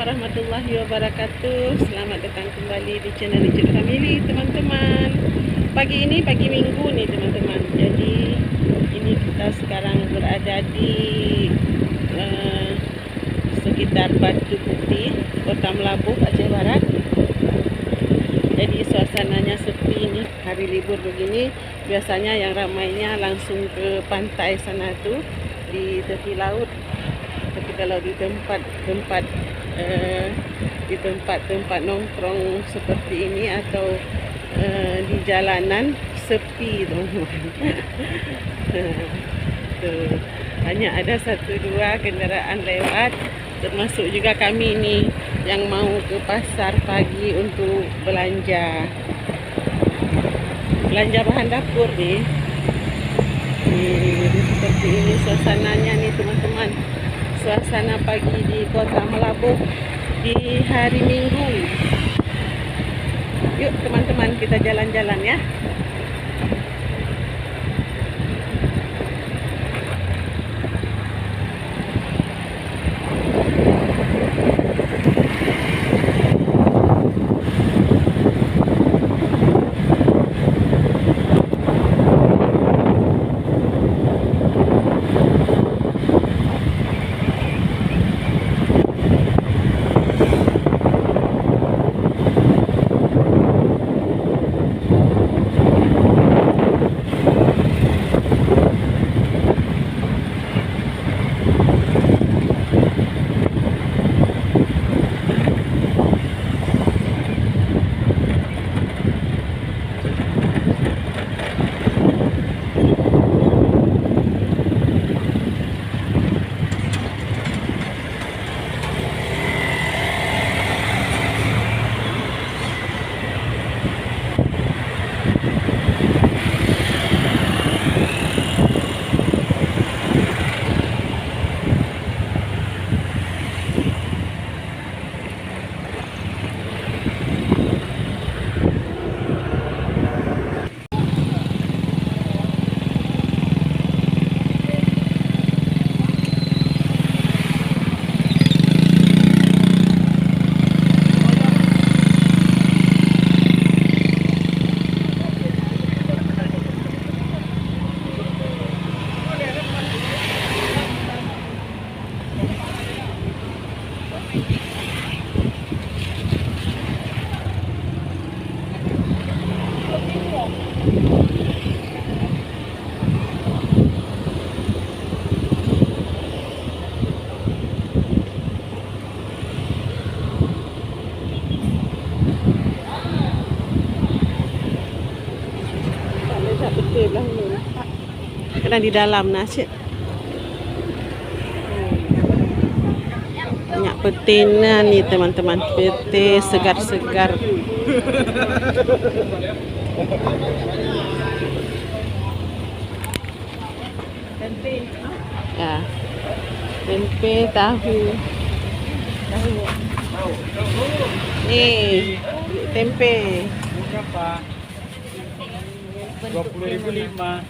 warahmatullahi wabarakatuh. Selamat datang kembali di channel Ijuk Family, teman-teman. Pagi ini pagi Minggu nih, teman-teman. Jadi ini kita sekarang berada di sekitar Batu Putih, Kota Melabuh, Aceh Barat. Jadi suasananya sepi ini, hari libur begini. Biasanya yang ramainya langsung ke pantai sana tuh, di tepi laut. Tapi kalau di tempat nongkrong seperti ini atau di jalanan sepi, teman-teman. Tuh, hanya ada 1-2 kendaraan lewat, termasuk juga kami ini yang mau ke pasar pagi untuk belanja bahan dapur nih. Jadi seperti ini suasananya nih, teman-teman. Suasana pagi di Kota Melabuh di hari Minggu. Yuk teman-teman, kita jalan-jalan ya. Karena di dalam nasi banyak betina nih, teman-teman. Pete segar-segar. Ya, tempe, tahu. Nih, tempe. Berapa? 20.005.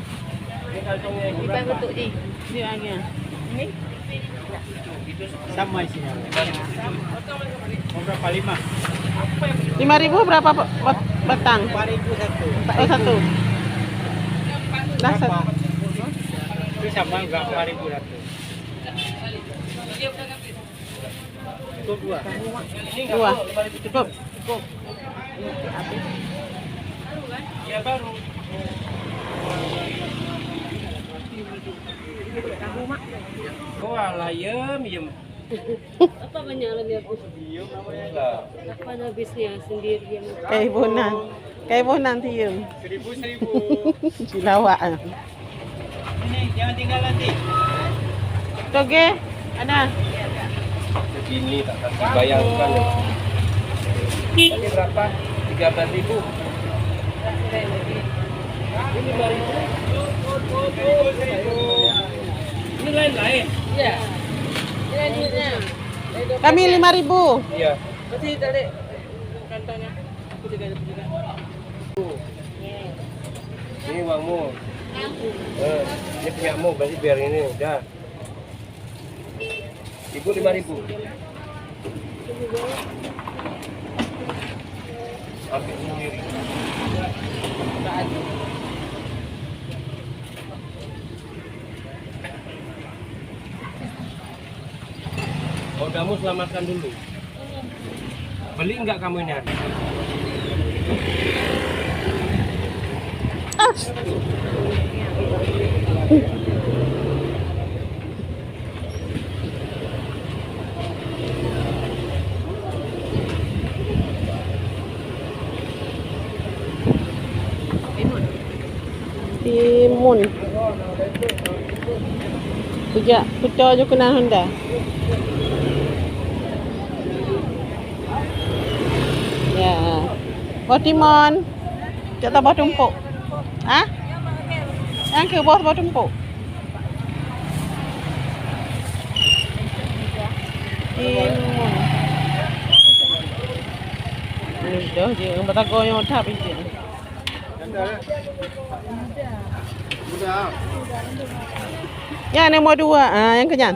Ibang betul di. Ini lagi. Ini Sama isinya. Mau berapa? 5? 5.000 berapa batang? 4.000 satu. Oh, satu. Dah Berapa? satu. Itu sama enggak 4.000 satu. Itu 2. 2. Cukup. Ya baru. Oh, ayam. Apa banyak lebih aku? Diem namanya enggak. Apa habisnya sendiri yang Kaibonan tium. 1.000. Cilawak. Ini jangan tinggal nanti. Toge, ada. Begini tak kasih bayangkan. Tadi berapa? 13.000. Ini baru. Ini lain-lain. ya. Ini Kami 5.000. Iya. Berarti tadi kantongnya aku juga. Ini uangmu. Ini punyamu, berarti biar ini udah. Ibu 5.000. Ambil sendiri. Oh, kamu selamatkan dulu. Beli enggak kamu ini? Timun. Puja, puja je kena Honda. Ya. Bos timun. Cak tak bos tumpuk. Hah? Yang ke bos tumpuk. Timun. Dah je, bata goyang thap je. Ya, nombor 2. Ah, yang kenyang.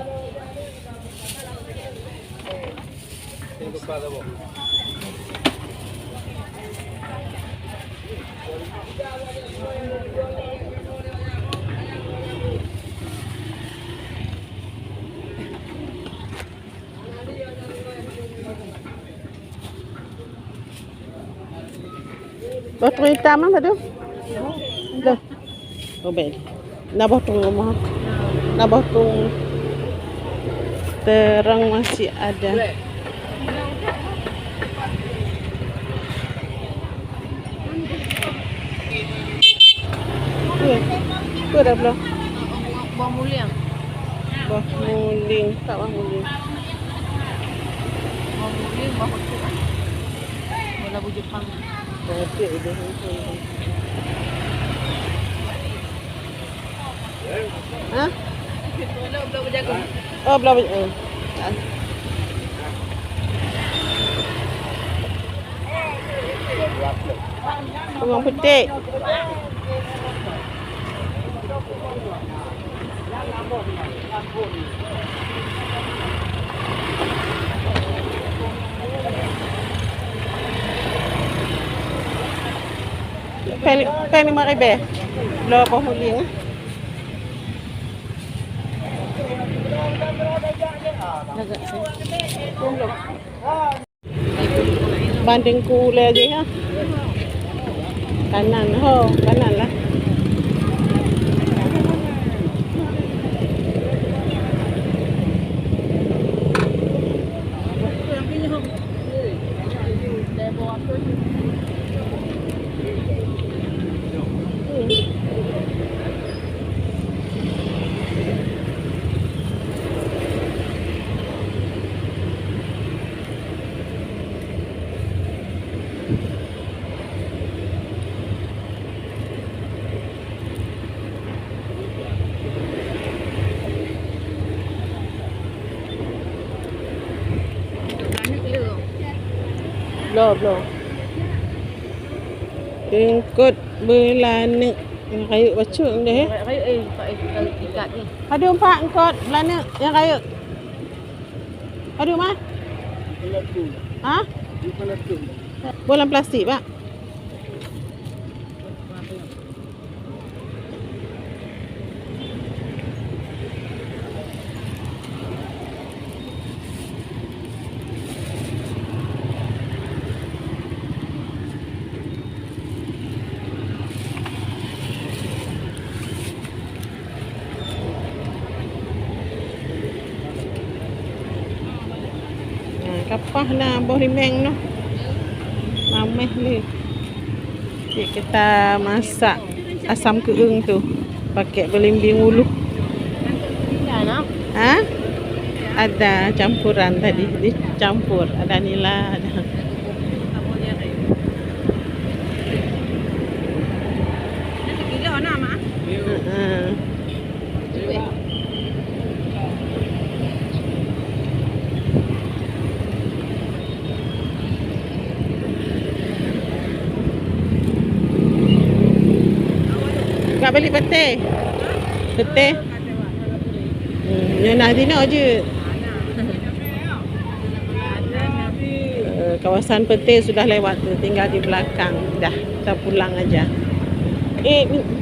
Botol hitam apa tu? Dah. Oh, baik. Nak botol rumah. Nak botol terang masih ada. Tu dah belum? Bawang mulia. Bawang muling, tak bawang muling. Bawang mulia, bawang putih. Labu Jepang. Okey dia. Ha? Belah berjagung. Oh, belah. Bawang putih. Pen 5,000. Belah bawang muling. Banding kule aja ya. Kanan, kanan lah. Belum. Tingkut belana. Kayu bacuk ni. Kayu ikat ni. Ada 4 tingkut belana yang kayu. Ada mah? Ha? Bola plastik, Pak. Kapah na boh rimeng no. Mameh ni. Kita masak asam keung tu pakai belimbing ulu. Ha? Ada campuran tadi, dicampur, ada nila, ada. Kak beli pete. Pete. Yang nak dino je. Kawasan Pete sudah lewat tuh, tinggal di belakang. Dah, kita pulang aja.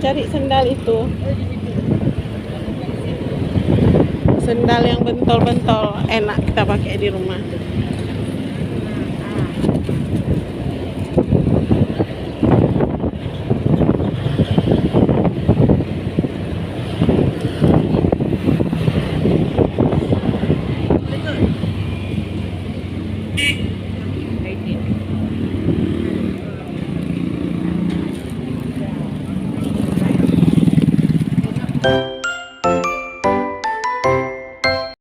Cari sendal itu. Sendal yang bentol-bentol, enak kita pakai di rumah tuh.